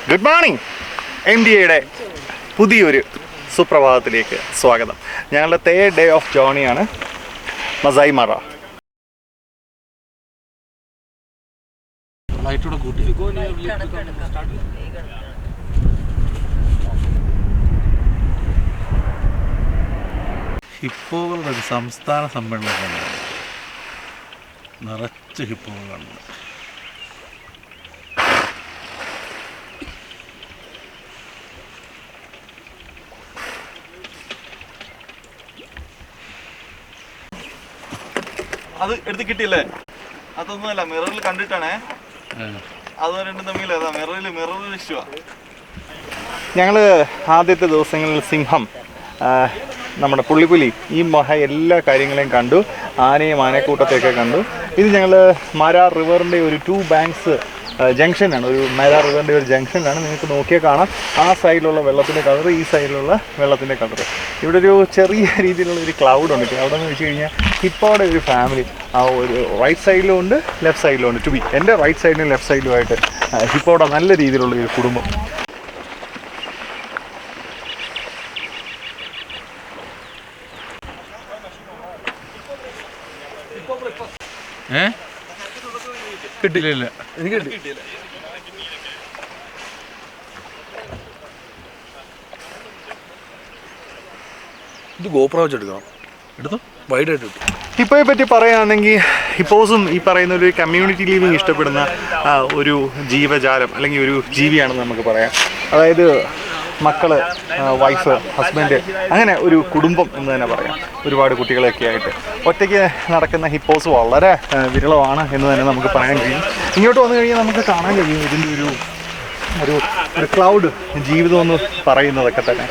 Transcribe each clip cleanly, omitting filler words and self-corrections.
Good morning. ഇന്ത്യയുടെ പുതിയൊരു സുപ്രഭാതത്തിലേക്ക് സ്വാഗതം. ഞങ്ങളുടെ തേർഡ് ഡേ ഓഫ് ജേർണിയാണ് മസായി മറ. ഹിപ്പോകളുടെ ഒരു സംസ്ഥാന സമ്മേളനമാണ്. നിറച്ച് ഹിപ്പോകളാണ്. അത് എടുത്ത് കിട്ടിയില്ലേ? അതൊന്നുമല്ല, മിററിൽ കണ്ടിട്ടാണേ. അത് രണ്ടും തമ്മിൽ മിററിൽ ഇഷ്ടമാണ്. ഞങ്ങൾ ആദ്യത്തെ ദിവസങ്ങളിൽ സിംഹം, നമ്മുടെ പുള്ളിപ്പുലി, ഈ എല്ലാ കാര്യങ്ങളെയും കണ്ടു. ആനയും ആനക്കൂട്ടത്തെയൊക്കെ കണ്ടു. ഇത് ഞങ്ങൾ മാരാർ റിവറിൻ്റെ ഒരു 2 ബാങ്ക്സ് ജംഗ്ഷനാണ്. ഒരു മാരാർ റിവറിൻ്റെ ഒരു ജംഗ്ഷനിലാണ്. നിങ്ങൾക്ക് നോക്കിയാൽ കാണാം ആ സൈഡിലുള്ള വെള്ളത്തിൻ്റെ കളർ, ഈ സൈഡിലുള്ള വെള്ളത്തിൻ്റെ കളർ. ഇവിടെ ഒരു ചെറിയ രീതിയിലുള്ള ഒരു ക്ലൗഡുണ്ട്. ക്ലൗഡ് എന്ന് വെച്ച് കഴിഞ്ഞാൽ ഹിപ്പോയുടെ ഒരു ഫാമിലി ആ ഒരു റൈറ്റ് സൈഡിലും ഉണ്ട്, ലെഫ്റ്റ് സൈഡിലും ഉണ്ട്. എൻ്റെ റൈറ്റ് സൈഡിലും ലെഫ്റ്റ് സൈഡിലുമായിട്ട് ഹിപ്പോയുടെ നല്ല രീതിയിലുള്ള ഒരു കുടുംബം. കിട്ടില്ല, എനിക്ക് കിട്ടിയില്ല. ഇത് ഗോപ്ര വെച്ചെടുക്കണം, എടുത്തു വൈഡായിട്ട് കിട്ടും. ഹിപ്പോയെ പറ്റി പറയുകയാണെങ്കിൽ ഹിപ്പോസും ഈ പറയുന്ന ഒരു കമ്മ്യൂണിറ്റി ലീവിങ് ഇഷ്ടപ്പെടുന്ന ഒരു ജീവജാലം അല്ലെങ്കിൽ ഒരു ജീവിയാണെന്ന് നമുക്ക് പറയാം. അതായത് മക്കള്, വൈഫ്, ഹസ്ബൻഡ്, അങ്ങനെ ഒരു കുടുംബം എന്ന് തന്നെ പറയാം. ഒരുപാട് കുട്ടികളൊക്കെ ആയിട്ട് ഒറ്റയ്ക്ക് നടക്കുന്ന ഹിപ്പോസ് വളരെ വിരളമാണ് എന്ന് തന്നെ നമുക്ക് പറയാൻ കഴിയും. ഇങ്ങോട്ട് വന്നു കഴിഞ്ഞാൽ നമുക്ക് കാണാൻ കഴിയും ഇതിൻ്റെ ഒരു ക്ലൗഡ് ജീവിതം എന്ന് പറയുന്നതൊക്കെ തന്നെ.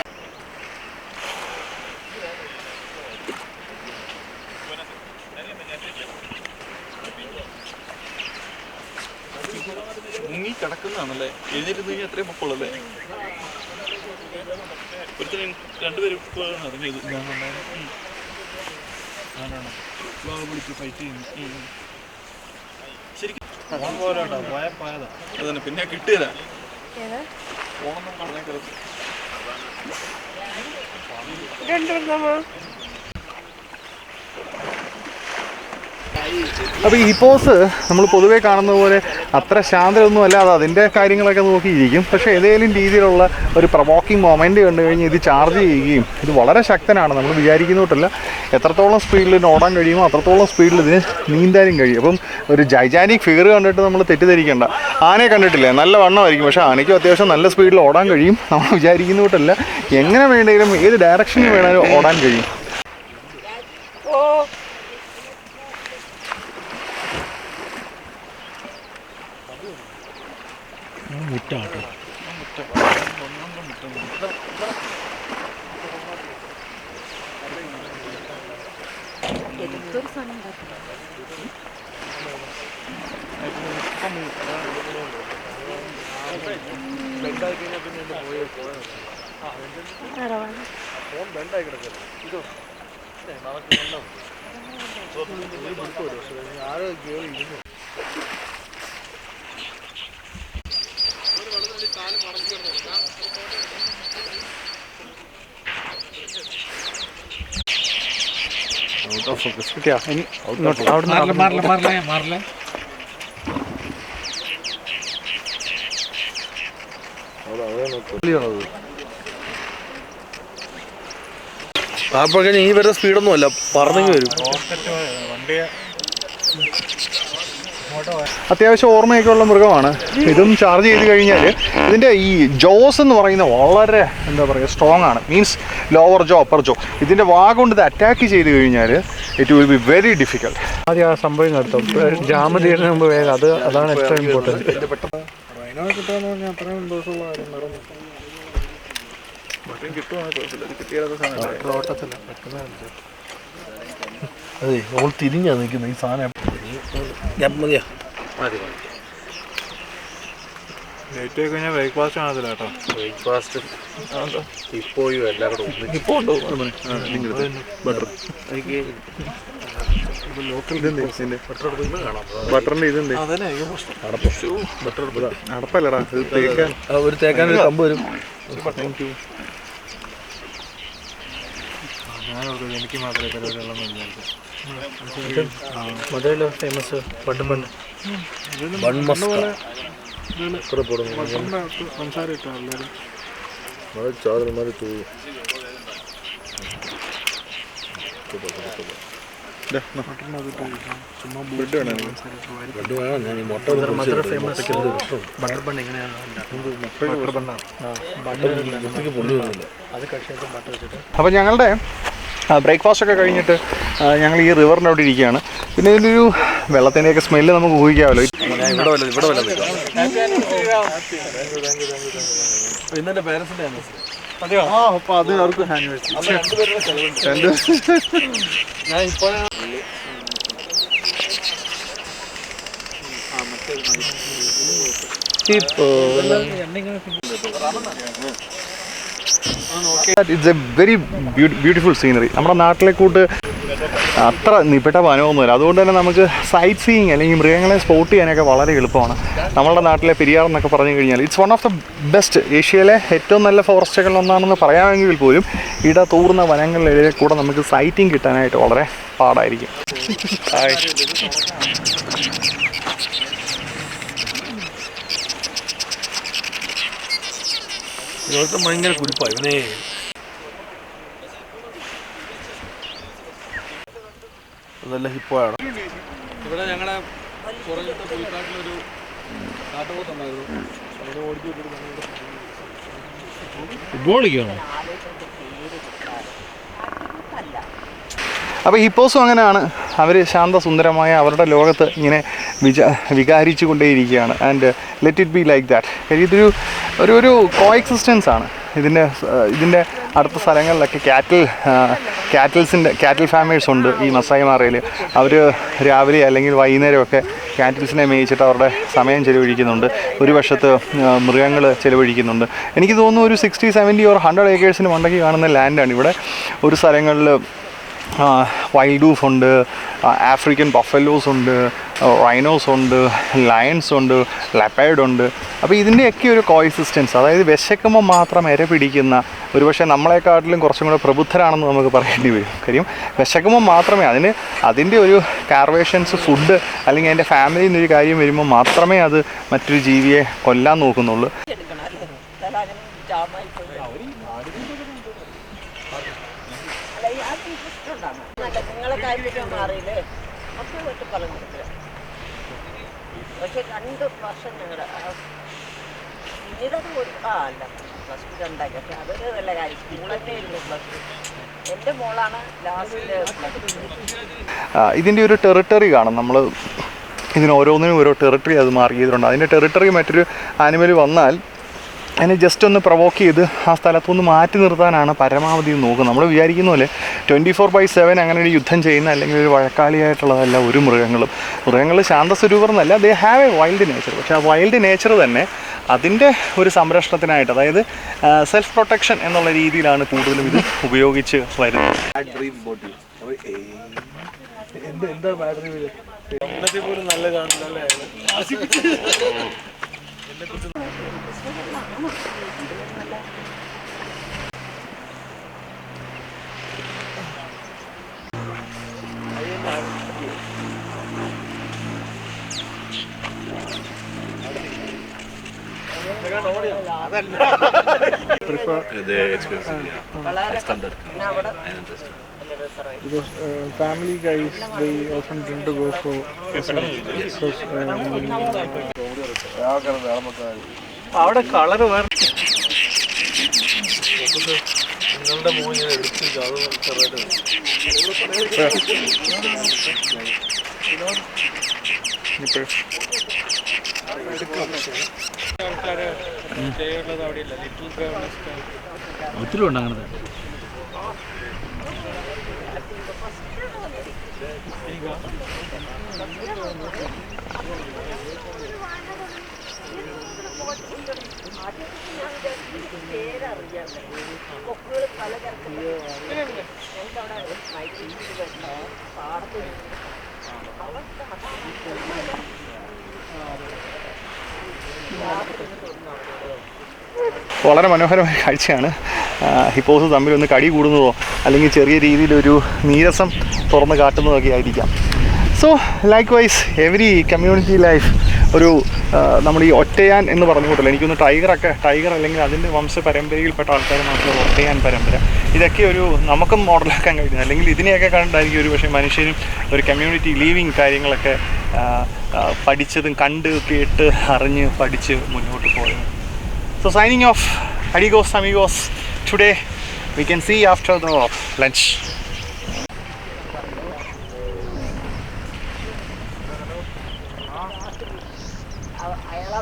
മുങ്ങി കിടക്കുന്നതാണല്ലേ, എഴുന്നേറ്റ് കഴിഞ്ഞാൽ അത്രയും പൊക്കമുള്ളല്ലേ. രണ്ടുപേരും ശരിക്കും പിന്നെ കിട്ടിയതാ. അപ്പോൾ ഈ ഹിപ്പോസ് നമ്മൾ പൊതുവേ കാണുന്ന പോലെ അത്ര ശാന്തമൊന്നും അല്ല. അത് അതിൻ്റെ കാര്യങ്ങളൊക്കെ നോക്കിയിരിക്കും. പക്ഷേ ഏതെങ്കിലും രീതിയിലുള്ള ഒരു പ്രൊവോക്കിംഗ് മൊമെൻ്റ് കണ്ടു കഴിഞ്ഞാൽ ഇത് ചാർജ് ചെയ്യുകയും, ഇത് വളരെ ശക്തനാണ്. നമ്മൾ വിചാരിക്കുന്നതല്ല, എത്രത്തോളം സ്പീഡിൽ ഇതിന് ഓടാൻ കഴിയുമോ അത്രത്തോളം സ്പീഡിൽ ഇതിന് നീന്താനും കഴിയും. അപ്പം ഒരു ജൈജാനിക് ഫിഗർ കണ്ടിട്ട് നമ്മൾ തെറ്റിദ്ധരിക്കേണ്ട. ആനയെ കണ്ടിട്ടില്ലേ, നല്ല വണ്ണമായിരിക്കും, പക്ഷേ ആനയ്ക്കും അത്യാവശ്യം നല്ല സ്പീഡിൽ ഓടാൻ കഴിയും. നമ്മൾ വിചാരിക്കുന്നതല്ല, എങ്ങനെ വേണമെങ്കിലും ഏത് ഡയറക്ഷനിൽ വേണമെങ്കിലും ഓടാൻ കഴിയും. മുറ്റാട്ടോ അപ്പോഴേ ഈ വരുന്ന സ്പീഡൊന്നും അല്ല, പറഞ്ഞു വരും. അത്യാവശ്യം ഓർമ്മയൊക്കെ ഉള്ള മൃഗമാണ്. ഇതും ചാർജ് ചെയ്ത് കഴിഞ്ഞാൽ ഇതിൻ്റെ ഈ ജോസ് എന്ന് പറയുന്ന വളരെ എന്താ പറയുക സ്ട്രോങ് ആണ്. മീൻസ് ലോവർ ജോ, അപ്പർ ജോ. ഇതിൻ്റെ വാ കൊണ്ട് ഇത് അറ്റാക്ക് ചെയ്ത് കഴിഞ്ഞാൽ it will be very difficult. ആദ്യം ആ സംഭവം നടത്തും, ജാമ തീരുന്ന മുമ്പ് വേഗം. അതാണ് എക്സ്ട്രാ ഇമ്പോർട്ടൻറ്റ്. കിട്ടുകയെന്ന് പറഞ്ഞാൽ അത്രയും സന്തോഷമുള്ള കാര്യം വേറെ ഓട്ടത്തില്ല, പെട്ടെന്ന്. അതെ, നമ്മൾ തിരിഞ്ഞാണ് നിൽക്കുന്നത്. ഈ സാധനം മതിയാ, മതി. ലേറ്റ് ആയി കഴിഞ്ഞാൽ ബ്രേക്ക്ഫാസ്റ്റ് കാണത്തില്ല കേട്ടോ. ബ്രേക്ക്ഫാസ്റ്റ് ഇപ്പോഴും എല്ലാം കൂടെ ഇപ്പോൾ ഉണ്ടോ ബട്ടർ. ബട്ടറിന്റെ ഇതുണ്ട്. അടപ്പല്ലടാ, ഒരു തേക്കാൻ ഒരു കമ്പ് വരും. എനിക്ക് മാത്രമേ പരിപാടികളൊന്നും മധുരയിലോ ഫേമസ് ബട്ടർ ബൺ സംസാരം ഇട്ടോ എല്ലാവരും ചാതന്മാർ തൂവും. അപ്പോൾ ഞങ്ങളുടെ ബ്രേക്ക്ഫാസ്റ്റ് ഒക്കെ കഴിഞ്ഞിട്ട് ഞങ്ങൾ ഈ റിവറിൻ്റെ അവിടെ ഇരിക്കുകയാണ്. പിന്നെ ഇതിൻ്റെ ഒരു വെള്ളത്തിൻ്റെയൊക്കെ സ്മെല്ല് നമുക്ക് ഊഹിക്കാമല്ലോ. ഇന്നെ പേരൻസിൻ്റെ അപ്പോൾ അത് അവർക്ക് ഞാൻ ഇപ്പോൾ it's A very beautiful scenery. നമ്മുടെ നാട്ടിലെ കൂട്ട് അത്ര നിപ്പെട്ട വനമൊന്നുമില്ല. അതുകൊണ്ട് തന്നെ നമുക്ക് സൈറ്റ് സീയിങ് അല്ലെങ്കിൽ മൃഗങ്ങളെ സ്പോട്ട് ചെയ്യാനൊക്കെ വളരെ എളുപ്പമാണ്. നമ്മളുടെ നാട്ടിലെ പെരിയാർ എന്നൊക്കെ പറഞ്ഞു കഴിഞ്ഞാൽ it's one of the best, ഏഷ്യയിലെ ഏറ്റവും നല്ല ഫോറസ്റ്റുകളിൽ ഒന്നാണെന്ന് പറയാമെങ്കിൽ പോലും ഇടതൂർന്ന വനങ്ങളിലെ കൂടെ നമുക്ക് സൈറ്റിംഗ് കിട്ടാനായിട്ട് വളരെ പാടായിരിക്കും. ഭയങ്കര കുരിപ്പായി ഇവനെ. അതല്ല ഹിപ്പോയാണ്. ഇവിടെ ഞങ്ങളുടെ പുറകത്തെ പുൽക്കാട്ടിലൊരു കാട്ടുപോത്തുണ്ടായിരുന്നു. അതിനെ ഓടിച്ചു വിട്ടിട്ട് ഫുട്ബോൾ കളിക്കണോ? അപ്പോൾ ഹിപ്പോസും അങ്ങനെയാണ്. അവർ ശാന്തസുന്ദരമായ അവരുടെ ലോകത്ത് ഇങ്ങനെ വികാരിച്ചു കൊണ്ടേയിരിക്കുകയാണ്. And let it be like that. കാര്യം ഇതൊരു ഒരു കോഎക്സിസ്റ്റൻസ് ആണ്. ഇതിൻ്റെ അടുത്ത സ്ഥലങ്ങളിലൊക്കെ കാറ്റിൽ ഫാമേഴ്സ് ഉണ്ട് ഈ മസായി മാറയിൽ. അവർ രാവിലെ അല്ലെങ്കിൽ വൈകുന്നേരമൊക്കെ കാറ്റിൽസിനെ മേയിച്ചിട്ട് അവരുടെ സമയം ചിലവഴിക്കുന്നുണ്ട്. ഒരു വശത്ത് മൃഗങ്ങൾ ചിലവഴിക്കുന്നുണ്ട്. എനിക്ക് തോന്നുന്നു ഒരു 60, 70 or 100 ഏക്കേഴ്സിന് മണ്ടയ്ക്ക് കാണുന്ന ലാൻഡാണ്. ഇവിടെ ഒരു സ്ഥലങ്ങളിൽ വൈൽഡ് വൂഫ് ഉണ്ട്, ആഫ്രിക്കൻ ബഫലോസ് ഉണ്ട്, റൈനോസ് ഉണ്ട്, ലയൺസ് ഉണ്ട്, ലെപ്പേർഡ് ഉണ്ട്. അപ്പോൾ ഇതിൻ്റെയൊക്കെ ഒരു കോഎക്സിസ്റ്റൻസ്, അതായത് വിശക്കുമ്പോൾ മാത്രം ഇര പിടിക്കുന്ന, ഒരുപക്ഷെ നമ്മളെക്കാട്ടിലും കുറച്ചും കൂടെ പ്രബുദ്ധരാണെന്ന് നമുക്ക് പറയേണ്ടി വരും. കാര്യം വിശക്കുമ്പോൾ മാത്രമേ അതിൻ്റെ ഒരു കാർവേഷൻസ്, ഫുഡ് അല്ലെങ്കിൽ അതിൻ്റെ ഫാമിലിയിൽ നിന്നൊരു കാര്യം വരുമ്പോൾ മാത്രമേ അത് മറ്റൊരു ജീവിയെ കൊല്ലാൻ നോക്കുന്നുള്ളൂ. നിങ്ങളെ കാര്യത്തിൽ മാറിയില്ലേ ഒക്കെ വെട്ടി പറഞ്ഞിട്ടില്ല. പക്ഷെ 2 വർഷം ഞങ്ങളുടെ പിന്നീട് അല്ല പ്ലസ് 2 2 പക്ഷെ അതൊരു നല്ല കാര്യം. സ്കൂളൊക്കെ ഇരുന്നു പ്ലസ് 2. എൻ്റെ മോളാണ് ലാസ്റ്റിൽ. ഇതിൻ്റെ ഒരു ടെറിട്ടറി കാണും. നമ്മൾ ഇതിന് ഓരോന്നിനും ഓരോ ടെറിട്ടറി അത് മാർക്ക് ചെയ്തിട്ടുണ്ട്. അതിൻ്റെ ടെറിട്ടറി മറ്റൊരു ആനിമൽ വന്നാൽ അതിനെ ജസ്റ്റ് ഒന്ന് പ്രൊവോക്ക് ചെയ്ത് ആ സ്ഥലത്തുനിന്ന് മാറ്റി നിർത്താനാണ് പരമാവധി നോക്കുന്നത്. നമ്മൾ വിചാരിക്കുന്ന പോലെ 24/7 അങ്ങനെ ഒരു യുദ്ധം ചെയ്യുന്ന അല്ലെങ്കിൽ ഒരു വഴക്കാളിയായിട്ടുള്ളതല്ല ഒരു മൃഗങ്ങൾ ശാന്തസ്വരൂപർ എന്നല്ല. They have A wild nature. പക്ഷേ ആ വൈൽഡ് നേച്ചർ തന്നെ അതിൻ്റെ ഒരു സംരക്ഷണത്തിനായിട്ട്, അതായത് സെൽഫ് പ്രൊട്ടക്ഷൻ എന്നുള്ള രീതിയിലാണ് കൂടുതലും ഇത് ഉപയോഗിച്ച് വരുന്നത്. പോലും നല്ലതാണല്ലേ. Because family guys, they often tend to go for അവിടെ കളറ് വേറെ. നിങ്ങളുടെ മോനെ എടുത്ത് ഒത്തിരി ഉണ്ട് അങ്ങനത്തെ. കൊക്കുകൾ പല തരത്തിലുള്ള പാടത്ത് വളരെ മനോഹരമായ കാഴ്ചയാണ്. ഹിപ്പോസ് തമ്മിൽ ഒന്ന് കടി കൂടുന്നതോ അല്ലെങ്കിൽ ചെറിയ രീതിയിലൊരു നീരസം തുറന്ന് കാട്ടുന്നതൊക്കെ ആയിരിക്കാം. So likewise every community life ഒരു നമ്മൾ ഈ ഒറ്റയാൻ എന്ന് പറഞ്ഞുകൊണ്ടല്ലോ, എനിക്കൊന്ന് ടൈഗർ അല്ലെങ്കിൽ അതിൻ്റെ വംശപരമ്പരയിൽപ്പെട്ട ആൾക്കാർ മാത്രമേ ഒറ്റയാൻ പരമ്പര ഇതൊക്കെ ഒരു നമുക്കും മോഡലാക്കാൻ കഴിയുന്നത്. അല്ലെങ്കിൽ ഇതിനെയൊക്കെ കണ്ടായിരിക്കും ഒരു പക്ഷേ മനുഷ്യനും ഒരു കമ്മ്യൂണിറ്റി ലീവിങ് കാര്യങ്ങളൊക്കെ പഠിച്ചതും കണ്ട് കേട്ട് അറിഞ്ഞ് പഠിച്ച് മുന്നോട്ട് പോയത്. So signing off, amigos, today we can see after the lunch. അയാളാ